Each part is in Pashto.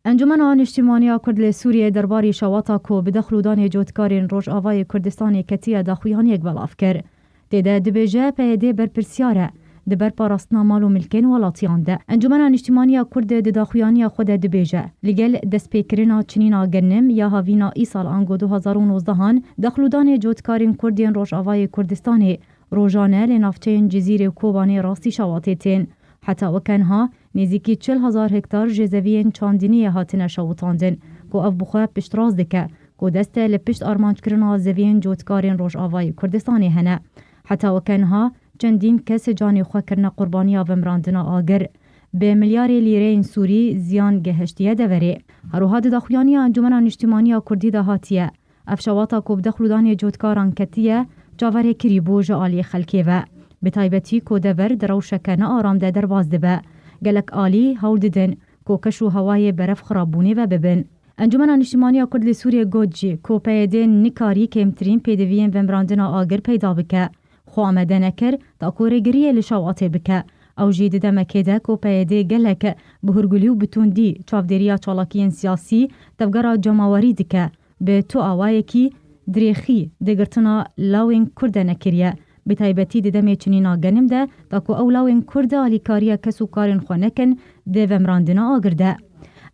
انجمن نیشتیمانی کرد لی سوریه درباری شواتا کو بدخل دان جوتکارین روجاوای کردستان کتیه داخویان یک بلاف کر. دیده دبیجه پیده برپرسیاره دبر پاراستنا مال و ملکین ولاتیان ده. انجمن نیشتیمانی کرد داخویانی خود دبیجه لگل دسپیکرنا چنینا گرنم یا هاوینا ای سال آنگو 2019 دخل دان جوتکارین کردین روجاوای کردستانی روزانه لنافچین جزیره کوبانی راستی شواتیتین. حتی وکنها نزدیکی 40,000 هکتار جزوین چاندینی هاتنه شوتاندن که اف بخواه پشتراز دکه که دسته لپشت آرمانج کرنا زوین جوتکارین روش آوای کردستانی هنه. حتی وکنها چندین کس جانی خواه کرنا قربانی آومراندنا آگر به ملیار لیرین سوری زیان گهشتیه دوره. هروها داخویانی انجمن نیشتیمانی کردی ده هاتیه. افشواتا که بدخلودانی جوتکاران کتیه جاوره کری بوج آلی خلکه و به تایبتی که دور دروشکنه آرام ده درواز ده به. گلک آلی هول دیدن که کشو هوای برف خرابونی و ببین. انجمن نیشتیمانی کرد لی سوریه گوجی که پیده نکاری کمترین پیدوین ومراندنا آگر پیدا بکه. خو آمده نکر تا کورگریه لشواته بکه. او جید دمکه ده که پیده گلک بهرگولی و بتوندی چافدریا چالاکین سیاسی تفگرا جماواری دکه. به تو آوائه کی دریخی دگرتنا لاوین کرده نکریه. به تایبتی دیدم چنینا گنم ده تا که اولاوین کرده آلیکاریا کسو کارین خوانکن ده ومراندنا آگرده.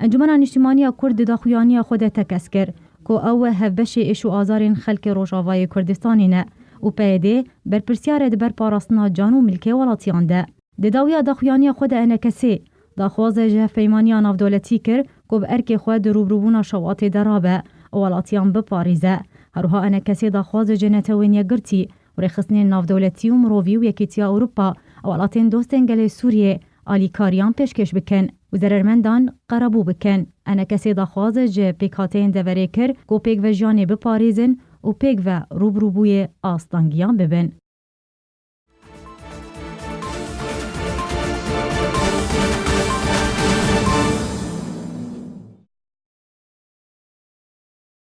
انجمن نیشتیمانی کرد داخویانی خود تکس کر که او هفبش ایشو آزارین خلک روشاوای کردستانی نه و پیده برپرسیار دبر پاراستنا جانو ملکه ولاتیان ده. داویا داخویانی خود انکسی داخواز جه پیمانی ناف دولتی کر که به ارک خود روبروبونا شواط درابه ولاتیان بپاریزه. هروها انکسی داخواز جنتوین یگرتی و رخصنین ناف دولتی و مرووی و یکیتیا اوروپا اولاتین دوستن گل سوریه آلیکاریان پیشکش بکن و ضررمندان قربو بکن. انا کسی داخواز جه پیکاتین دوره کر که پیک و جانه بپاریزن و پیک و روبروبوی آستانگیان ببن.